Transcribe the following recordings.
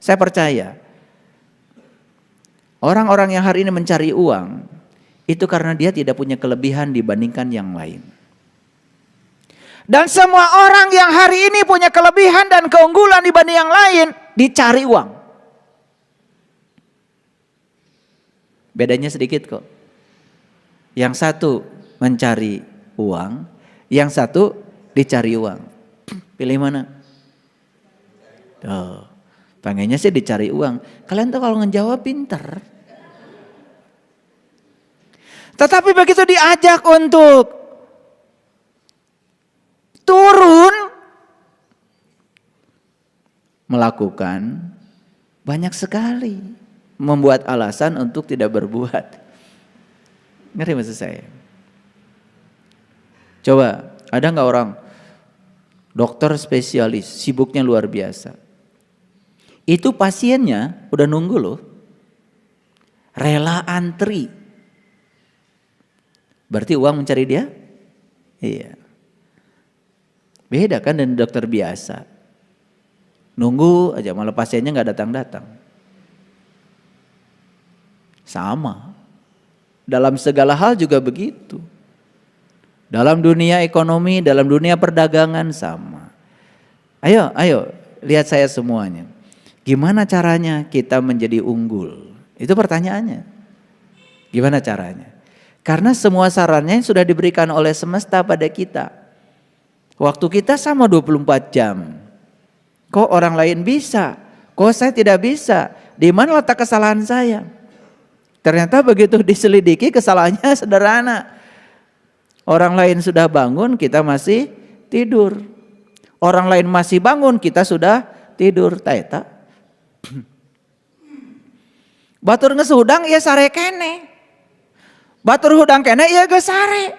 Saya percaya orang-orang yang hari ini mencari uang itu karena dia tidak punya kelebihan dibandingkan yang lain. Dan semua orang yang hari ini punya kelebihan dan keunggulan dibanding yang lain dicari uang. Bedanya sedikit kok. Yang satu mencari uang, yang satu dicari uang. Pilih mana? Tuh, pengennya sih dicari uang. Kalian tuh kalau ngejawab pinter. Tetapi begitu diajak untuk turun melakukan, banyak sekali membuat alasan untuk tidak berbuat. Ngerti maksud saya? Coba, ada nggak orang dokter spesialis sibuknya luar biasa? Itu pasiennya udah nunggu loh, rela antri. Berarti uang mencari dia? Iya. Beda kan dengan dokter biasa. Nunggu aja malah pasiennya nggak datang-datang. Sama. Dalam segala hal juga begitu. Dalam dunia ekonomi, dalam dunia perdagangan sama. Ayo lihat saya semuanya. Gimana caranya kita menjadi unggul? Itu pertanyaannya. Gimana caranya? Karena semua sarannya sudah diberikan oleh semesta pada kita. Waktu kita sama 24 jam. Kok orang lain bisa? Kok saya tidak bisa? Di mana letak kesalahan saya? Ternyata begitu diselidiki kesalahannya sederhana. Orang lain sudah bangun, kita masih tidur. Orang lain masih bangun, kita sudah tidur. Taeta. Batur ngesudang ya sare kene. Batur hudang kene ya ge sare.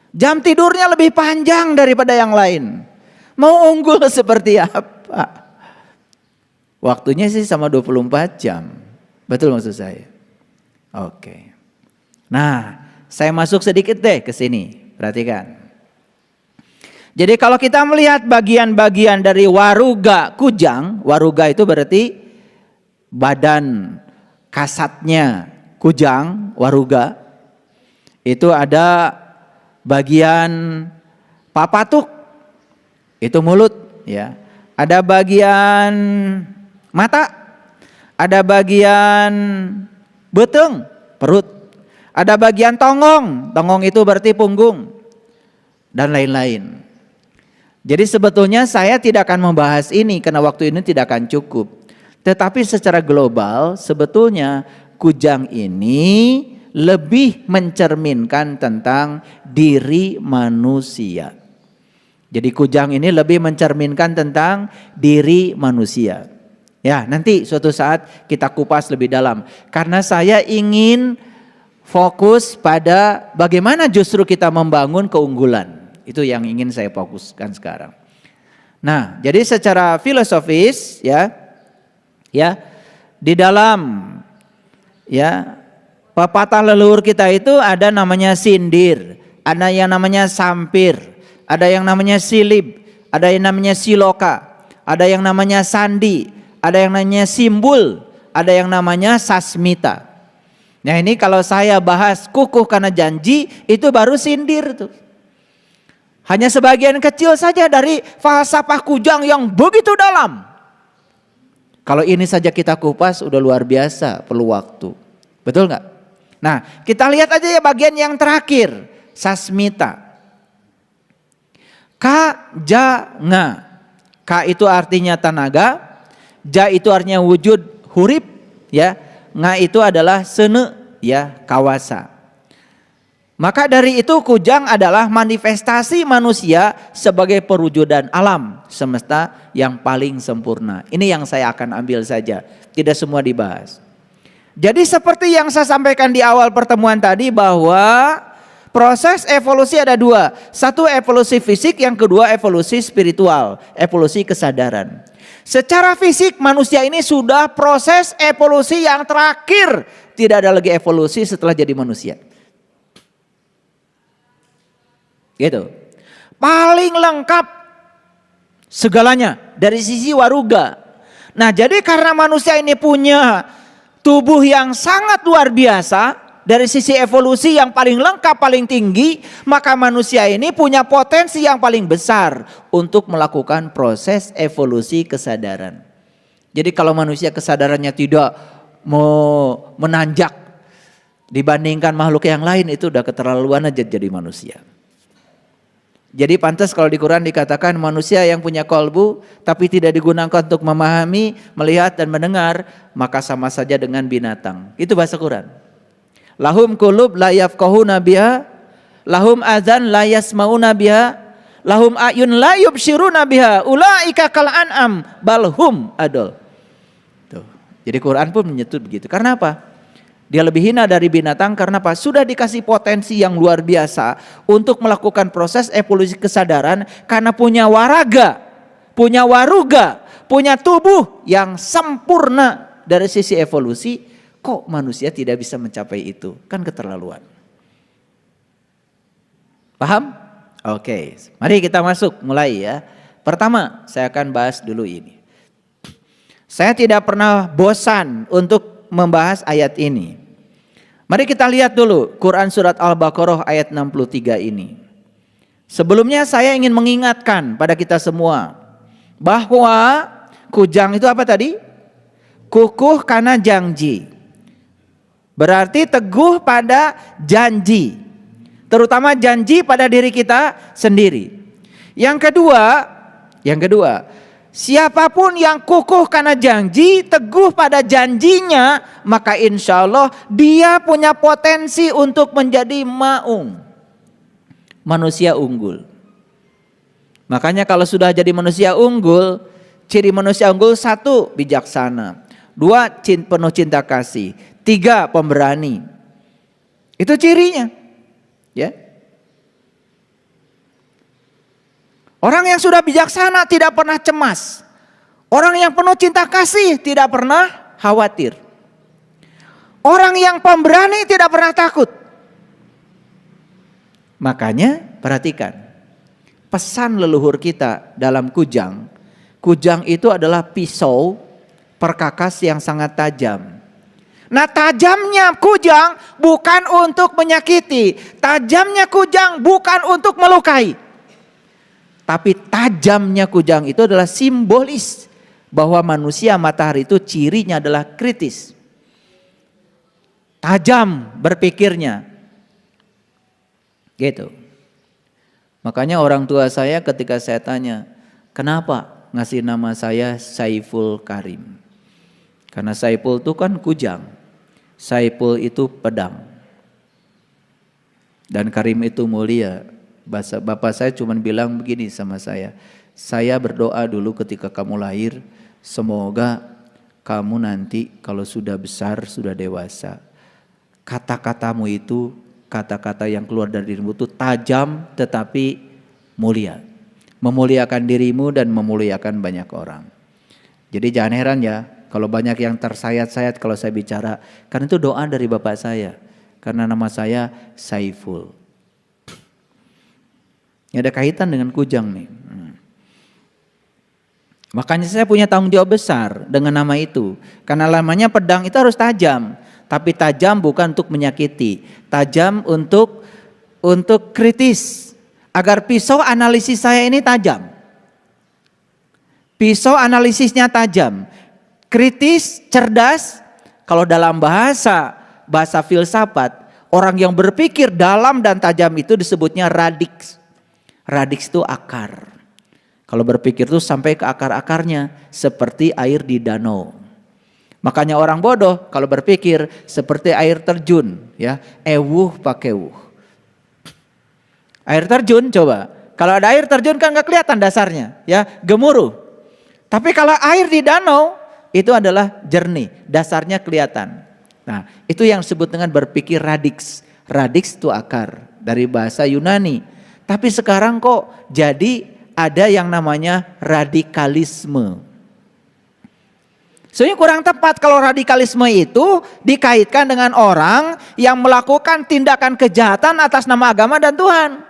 Jam tidurnya lebih panjang daripada yang lain. Mau unggul seperti apa? Waktunya sih sama 24 jam. Betul maksud saya? Oke. Nah, saya masuk sedikit deh ke sini. Perhatikan. Jadi kalau kita melihat bagian-bagian dari waruga kujang, waruga itu berarti badan kasatnya kujang, waruga. Itu ada bagian papatuk, itu mulut ya. Ada bagian mata, ada bagian beteng, perut. Ada bagian tongong, tongong itu berarti punggung dan lain-lain. Jadi sebetulnya saya tidak akan membahas ini karena waktu ini tidak akan cukup. Tetapi secara global sebetulnya kujang ini lebih mencerminkan tentang diri manusia. Jadi kujang ini lebih mencerminkan tentang diri manusia. Ya, nanti suatu saat kita kupas lebih dalam. Karena saya ingin fokus pada bagaimana justru kita membangun keunggulan. Itu yang ingin saya fokuskan sekarang. Nah, jadi secara filosofis ya di dalam pepatah leluhur kita itu ada namanya sindir, ada yang namanya sampir, ada yang namanya silib, ada yang namanya siloka, ada yang namanya sandi, ada yang namanya simbul, ada yang namanya sasmita. Nah ini kalau saya bahas kukuh karena janji itu baru sindir tuh. Hanya sebagian kecil saja dari falsafah kujang yang begitu dalam. Kalau ini saja kita kupas udah luar biasa, perlu waktu. Betul nggak? Nah, kita lihat aja ya bagian yang terakhir, sasmita. Ka, ja, nga. Ka itu artinya tenaga, ja itu artinya wujud hurip, ya. Nga itu adalah sene, ya, kawasa. Maka dari itu kujang adalah manifestasi manusia sebagai perwujudan alam semesta yang paling sempurna. Ini yang saya akan ambil saja, tidak semua dibahas. Jadi seperti yang saya sampaikan di awal pertemuan tadi bahwa proses evolusi ada dua. Satu evolusi fisik, yang kedua evolusi spiritual, evolusi kesadaran. Secara fisik manusia ini sudah proses evolusi yang terakhir. Tidak ada lagi evolusi setelah jadi manusia. Gitu. Paling lengkap segalanya dari sisi waruga. Nah, jadi karena manusia ini punya tubuh yang sangat luar biasa, dari sisi evolusi yang paling lengkap, paling tinggi, maka manusia ini punya potensi yang paling besar untuk melakukan proses evolusi kesadaran. Jadi kalau manusia kesadarannya tidak mau menanjak dibandingkan makhluk yang lain, itu udah keterlaluan aja jadi manusia. Jadi pantas kalau di Quran dikatakan manusia yang punya kolbu tapi tidak digunakan untuk memahami, melihat dan mendengar, maka sama saja dengan binatang. Itu bahasa Quran. Lahum qulub la yafqahuna biha, lahum adzan la yasmauna biha, lahum ayun la yubsiruna biha, ulaika kal an'am bal hum adol. Tuh. Jadi Quran pun menyebut begitu. Karena apa? Dia lebih hina dari binatang karena apa? Sudah dikasih potensi yang luar biasa untuk melakukan proses evolusi kesadaran karena punya waraga, punya waruga, punya tubuh yang sempurna dari sisi evolusi. Kok manusia tidak bisa mencapai itu? Kan keterlaluan. Paham? Oke, mari kita masuk mulai ya. Pertama, saya akan bahas dulu ini. Saya tidak pernah bosan untuk membahas ayat ini. Mari kita lihat dulu Quran surat Al-Baqarah ayat 63 ini. Sebelumnya saya ingin mengingatkan pada kita semua bahwa kujang itu apa tadi? Kukuh karena janji. Berarti teguh pada janji. Terutama janji pada diri kita sendiri. Yang kedua, siapapun yang kukuh karena janji, teguh pada janjinya, maka insya Allah dia punya potensi untuk menjadi maung. Manusia unggul. Makanya kalau sudah jadi manusia unggul, ciri manusia unggul 1, bijaksana. 2, penuh cinta kasih. 3, pemberani. Itu cirinya. Ya. Orang yang sudah bijaksana tidak pernah cemas. Orang yang penuh cinta kasih tidak pernah khawatir. Orang yang pemberani tidak pernah takut. Makanya perhatikan. Pesan leluhur kita dalam kujang. Kujang itu adalah pisau perkakas yang sangat tajam. Nah, tajamnya kujang bukan untuk menyakiti. Tajamnya kujang bukan untuk melukai. Tapi tajamnya kujang itu adalah simbolis bahwa manusia matahari itu cirinya adalah kritis. Tajam berpikirnya. Gitu. Makanya orang tua saya ketika saya tanya, kenapa ngasih nama saya Saiful Karim? Karena Saiful itu kan kujang. Saiful itu pedang. Dan Karim itu mulia. Bapak saya cuma bilang begini sama saya berdoa dulu ketika kamu lahir, semoga kamu nanti kalau sudah besar, sudah dewasa, kata-katamu itu, kata-kata yang keluar dari dirimu itu tajam tetapi mulia. Memuliakan dirimu dan memuliakan banyak orang. Jadi jangan heran ya, kalau banyak yang tersayat-sayat kalau saya bicara, karena itu doa dari bapak saya. Karena nama saya Saiful. Ini ada kaitan dengan kujang nih. Makanya saya punya tanggung jawab besar dengan nama itu. Karena namanya pedang itu harus tajam. Tapi tajam bukan untuk menyakiti. Tajam untuk kritis. Agar pisau analisis saya ini tajam. Pisau analisisnya tajam. Kritis, cerdas. Kalau dalam bahasa filsafat, orang yang berpikir dalam dan tajam itu disebutnya radix. Radix itu akar. Kalau berpikir itu sampai ke akar-akarnya seperti air di danau. Makanya orang bodoh kalau berpikir seperti air terjun, ya, ewuh pakai wuh. Air terjun coba. Kalau ada air terjun kan nggak kelihatan dasarnya, ya, gemuruh. Tapi kalau air di danau itu adalah jernih, dasarnya kelihatan. Nah, itu yang disebut dengan berpikir radix. Radix itu akar dari bahasa Yunani. Tapi sekarang kok jadi ada yang namanya radikalisme. Sebenarnya kurang tepat kalau radikalisme itu dikaitkan dengan orang yang melakukan tindakan kejahatan atas nama agama dan Tuhan.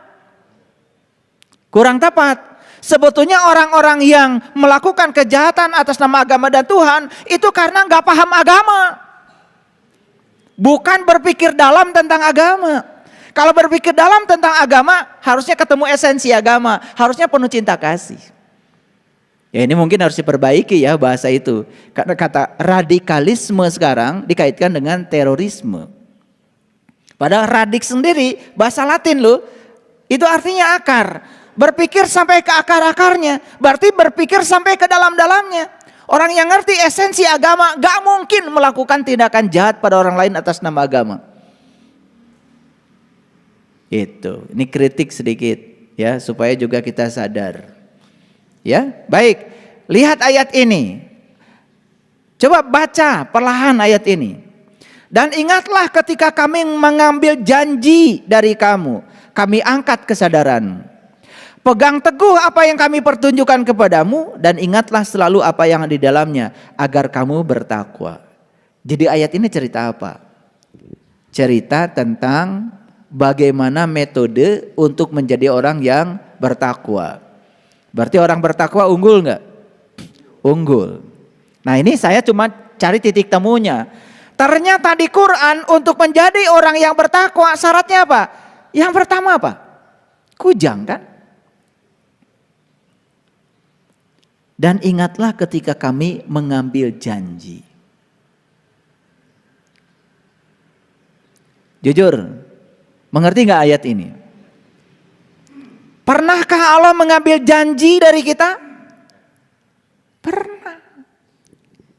Kurang tepat. Sebetulnya orang-orang yang melakukan kejahatan atas nama agama dan Tuhan itu karena nggak paham agama. Bukan berpikir dalam tentang agama. Kalau berpikir dalam tentang agama, harusnya ketemu esensi agama, harusnya penuh cinta kasih. Ya ini mungkin harus diperbaiki ya bahasa itu. Karena kata radikalisme sekarang dikaitkan dengan terorisme. Padahal radik sendiri bahasa Latin loh, itu artinya akar. Berpikir sampai ke akar-akarnya, berarti berpikir sampai ke dalam-dalamnya. Orang yang ngerti esensi agama gak mungkin melakukan tindakan jahat pada orang lain atas nama agama. Itu, ini kritik sedikit ya supaya juga kita sadar. Ya, baik. Lihat ayat ini. Coba baca perlahan ayat ini. Dan ingatlah ketika kami mengambil janji dari kamu, kami angkat kesadaran. Pegang teguh apa yang kami pertunjukkan kepadamu dan ingatlah selalu apa yang di dalamnya agar kamu bertakwa. Jadi ayat ini cerita apa? Cerita tentang bagaimana metode untuk menjadi orang yang bertakwa. Berarti orang bertakwa unggul nggak? Unggul. Nah ini saya cuma cari titik temunya. Ternyata di Quran untuk menjadi orang yang bertakwa syaratnya apa? Yang pertama apa? Kujang kan? Dan ingatlah ketika kami mengambil janji. Jujur, mengerti nggak ayat ini? Pernahkah Allah mengambil janji dari kita? Pernah.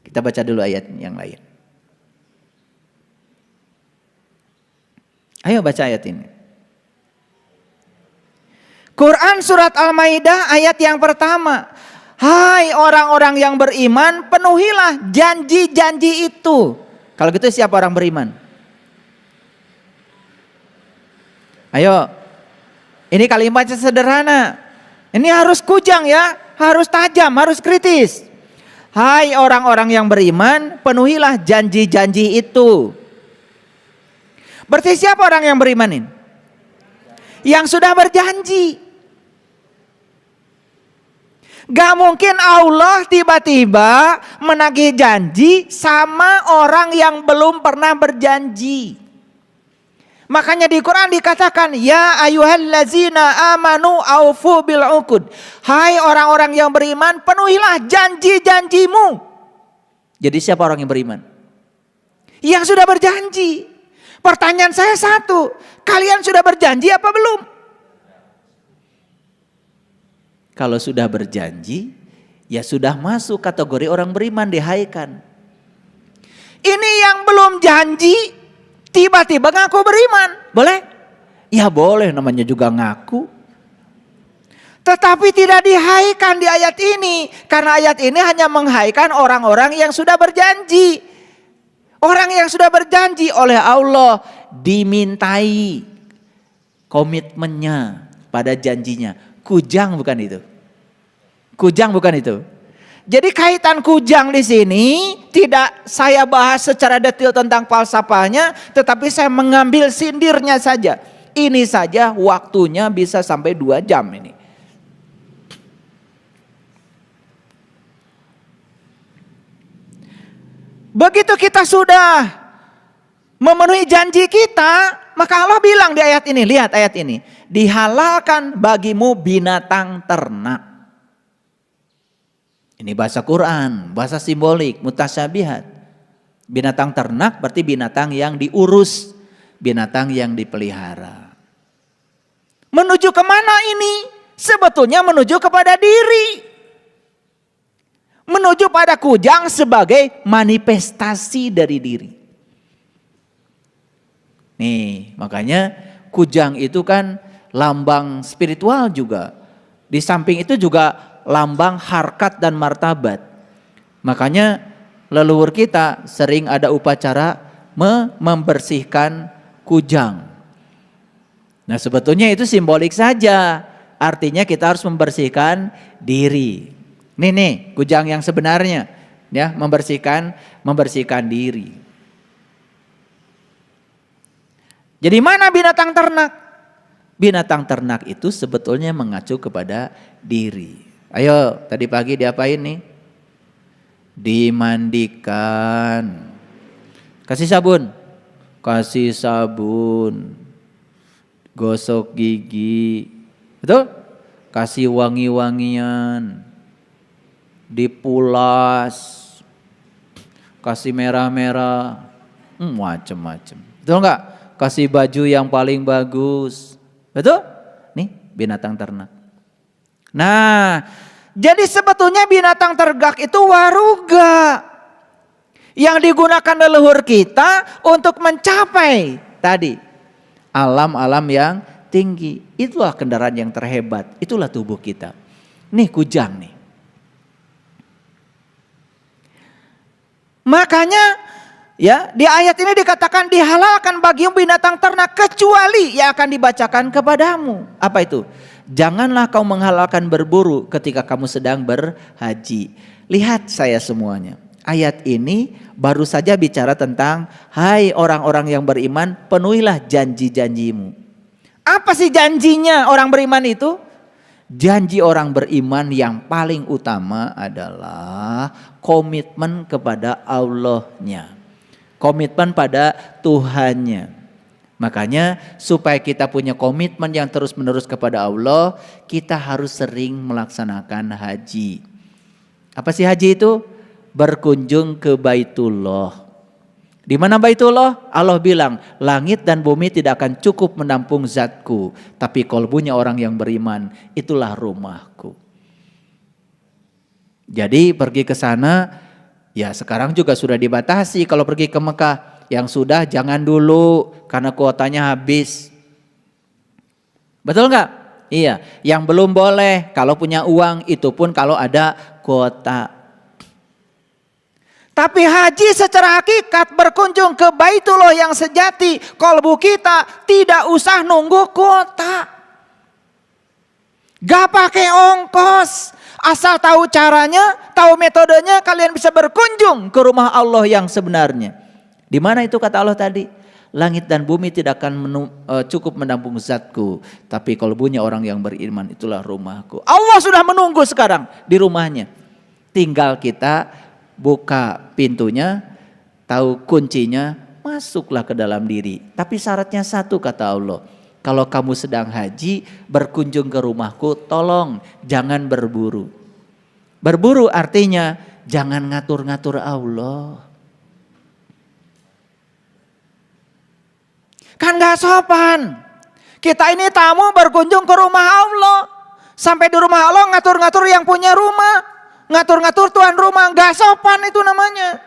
Kita baca dulu ayat yang lain. Ayo baca ayat ini. Quran surat Al-Maidah ayat yang pertama. Hai orang-orang yang beriman, penuhilah janji-janji itu. Kalau gitu siapa orang beriman? Ayo. Ini kalimatnya sederhana. Ini harus kujang ya, harus tajam, harus kritis. Hai orang-orang yang beriman, penuhilah janji-janji itu. Berarti siapa orang yang beriman ini? Yang sudah berjanji. Gak mungkin Allah tiba-tiba menagih janji sama orang yang belum pernah berjanji. Makanya di Quran dikatakan, ya ayyuhallazina amanu aufu bil uqud. Hai orang-orang yang beriman, penuhilah janji-janjimu. Jadi siapa orang yang beriman? Yang sudah berjanji. Pertanyaan saya satu, kalian sudah berjanji apa belum? Kalau sudah berjanji, ya sudah masuk kategori orang beriman dihaikan. Ini yang belum janji, tiba-tiba ngaku beriman, boleh? Ya boleh, namanya juga ngaku. Tetapi tidak dihaikan di ayat ini. Karena ayat ini hanya menghaikan orang-orang yang sudah berjanji. Orang yang sudah berjanji oleh Allah dimintai komitmennya pada janjinya. Kujang bukan itu. Kujang bukan itu. Jadi kaitan kujang di sini tidak saya bahas secara detail tentang falsafahnya, tetapi saya mengambil sindirnya saja. Ini saja waktunya bisa sampai 2 jam ini. Begitu kita sudah memenuhi janji kita, maka Allah bilang di ayat ini, lihat ayat ini, dihalalkan bagimu binatang ternak. Ini bahasa Quran, bahasa simbolik, mutasyabihat. Binatang ternak berarti binatang yang diurus, binatang yang dipelihara. Menuju kemana ini? Sebetulnya menuju kepada diri. Menuju pada kujang sebagai manifestasi dari diri. Nih, makanya kujang itu kan lambang spiritual juga. Di samping itu juga lambang harkat dan martabat. Makanya leluhur kita sering ada upacara membersihkan kujang. Nah, sebetulnya itu simbolik saja. Artinya kita harus membersihkan diri. Nih kujang yang sebenarnya ya, membersihkan diri. Jadi mana binatang ternak? Binatang ternak itu sebetulnya mengacu kepada diri. Ayo, tadi pagi diapain nih? Dimandikan. Kasih sabun. Kasih sabun. Gosok gigi. Betul? Kasih wangi-wangian. Dipulas. Kasih merah-merah. Macem-macem. Betul enggak? Kasih baju yang paling bagus. Betul? Nih binatang ternak. Nah, jadi sebetulnya binatang ternak itu waruga yang digunakan leluhur kita untuk mencapai tadi alam-alam yang tinggi. Itulah kendaraan yang terhebat, itulah tubuh kita. Nih kujang nih. Makanya ya, di ayat ini dikatakan dihalalkan bagi binatang ternak kecuali yang akan dibacakan kepadamu. Apa itu? Janganlah kau menghalalkan berburu ketika kamu sedang berhaji. Lihat saya semuanya. Ayat ini baru saja bicara tentang hai orang-orang yang beriman, penuhilah janji-janjimu. Apa sih janjinya orang beriman itu? Janji orang beriman yang paling utama adalah komitmen kepada Allahnya. Komitmen pada Tuhannya. Makanya supaya kita punya komitmen yang terus-menerus kepada Allah, kita harus sering melaksanakan haji. Apa sih haji itu? Berkunjung ke Baitullah. Di mana Baitullah? Allah bilang, langit dan bumi tidak akan cukup menampung zatku, tapi kalbunya orang yang beriman, itulah rumahku. Jadi pergi ke sana. Ya sekarang juga sudah dibatasi kalau pergi ke Mekah. Yang sudah jangan dulu karena kuotanya habis. Betul nggak? Iya. Yang belum boleh kalau punya uang, itu pun kalau ada kuota. Tapi haji secara hakikat berkunjung ke Baitullah yang sejati. Kalbu kita tidak usah nunggu kuota. Gak pakai ongkos. Asal tahu caranya, tahu metodenya, kalian bisa berkunjung ke rumah Allah yang sebenarnya. Di mana itu kata Allah tadi? Langit dan bumi tidak akan cukup menampung zatku, tapi kalbunya orang yang beriman, itulah rumahku. Allah sudah menunggu sekarang di rumahnya. Tinggal kita buka pintunya, tahu kuncinya, masuklah ke dalam diri. Tapi syaratnya satu kata Allah. Kalau kamu sedang haji, berkunjung ke rumahku, tolong jangan berburu. Berburu artinya jangan ngatur-ngatur Allah. Kan gak sopan. Kita ini tamu berkunjung ke rumah Allah. Sampai di rumah Allah ngatur-ngatur yang punya rumah. Ngatur-ngatur tuan rumah, gak sopan itu namanya.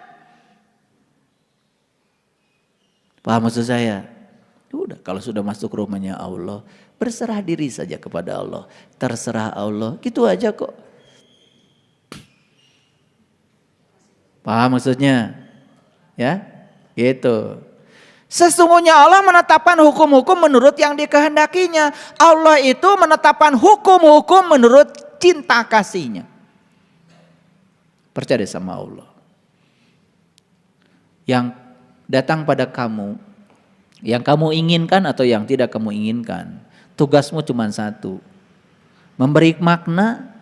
Paham maksud saya? Udah, kalau sudah masuk rumahnya Allah, berserah diri saja kepada Allah. Terserah Allah, gitu aja kok. Paham maksudnya? Ya, gitu. Sesungguhnya Allah menetapkan hukum-hukum menurut yang dikehendakinya. Allah itu menetapkan hukum-hukum menurut cinta kasihnya. Percaya sama Allah. Yang datang pada kamu, yang kamu inginkan atau yang tidak kamu inginkan, tugasmu cuma satu. Memberi makna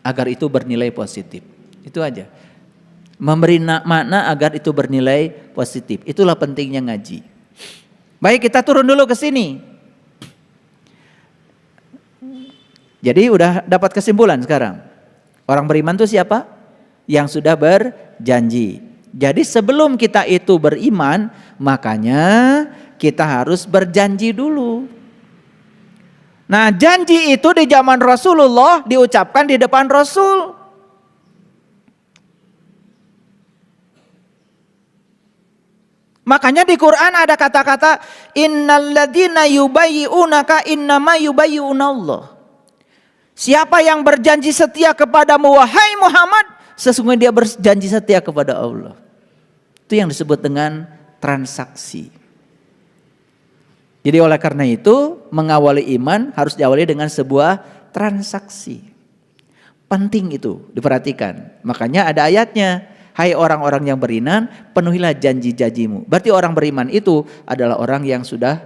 agar itu bernilai positif. Itu aja. Memberi makna agar itu bernilai positif. Itulah pentingnya ngaji. Baik, kita turun dulu ke sini. Jadi udah dapat kesimpulan sekarang. Orang beriman itu siapa? Yang sudah berjanji. Jadi sebelum kita itu beriman, makanya kita harus berjanji dulu. Nah, janji itu di zaman Rasulullah diucapkan di depan Rasul. Makanya di Quran ada kata-kata innalladzina yubayyi'unaka innama yubayyi'unallah. Siapa yang berjanji setia kepadamu wahai Muhammad, sesungguhnya dia berjanji setia kepada Allah. Itu yang disebut dengan transaksi. Jadi oleh karena itu mengawali iman harus diawali dengan sebuah transaksi. Penting itu diperhatikan. Makanya ada ayatnya. Hai orang-orang yang beriman, penuhilah janji-janjimu. Berarti orang beriman itu adalah orang yang sudah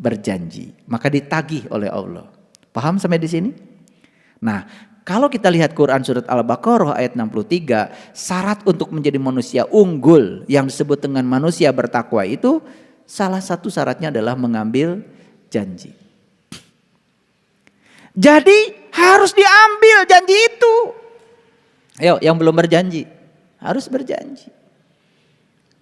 berjanji. Maka ditagih oleh Allah. Paham sampai di sini? Nah, kalau kita lihat Quran surat Al-Baqarah ayat 63, syarat untuk menjadi manusia unggul yang disebut dengan manusia bertakwa itu salah satu syaratnya adalah mengambil janji. Jadi harus diambil janji itu. Ayo, yang belum berjanji harus berjanji.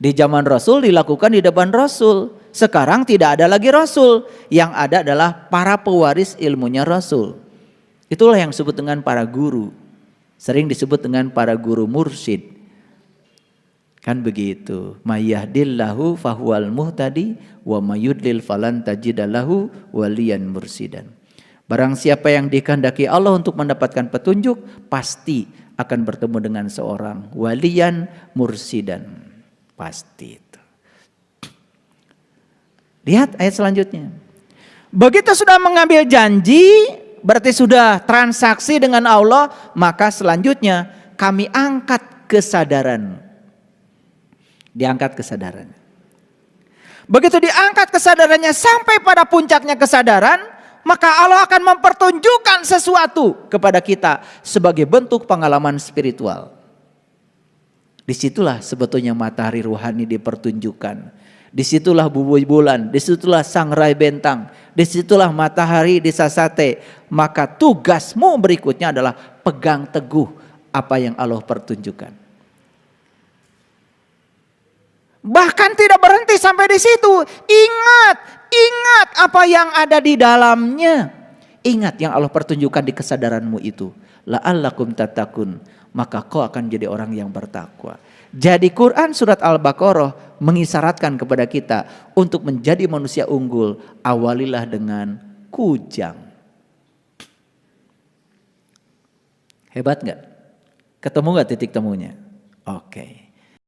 Di zaman Rasul dilakukan di depan Rasul. Sekarang tidak ada lagi Rasul. Yang ada adalah para pewaris ilmunya Rasul. Itulah yang disebut dengan para guru. Sering disebut dengan para guru mursyid. Kan begitu. Mayyahdillahu fahuwal muhtadi wa mayudlil falan tajidalahu waliyan mursidan. Barang siapa yang dikehendaki Allah untuk mendapatkan petunjuk, pasti akan bertemu dengan seorang waliyan mursidan. Pasti itu. Lihat ayat selanjutnya. Begitu sudah mengambil janji, berarti sudah transaksi dengan Allah, maka selanjutnya kami angkat kesadaran. Diangkat kesadarannya. Begitu diangkat kesadarannya sampai pada puncaknya kesadaran, maka Allah akan mempertunjukkan sesuatu kepada kita sebagai bentuk pengalaman spiritual. Disitulah sebetulnya matahari rohani dipertunjukkan. Disitulah bubui bulan, disitulah sangrai bentang, disitulah matahari disasate. Maka tugasmu berikutnya adalah pegang teguh apa yang Allah pertunjukkan. Bahkan tidak berhenti sampai di situ. Ingat apa yang ada di dalamnya. Ingat yang Allah pertunjukkan di kesadaranmu itu. La'allakum tattaqun, maka kau akan jadi orang yang bertakwa. Jadi Quran surat Al-Baqarah mengisyaratkan kepada kita untuk menjadi manusia unggul, awalilah dengan kujang. Hebat gak? Ketemu gak titik temunya? Oke.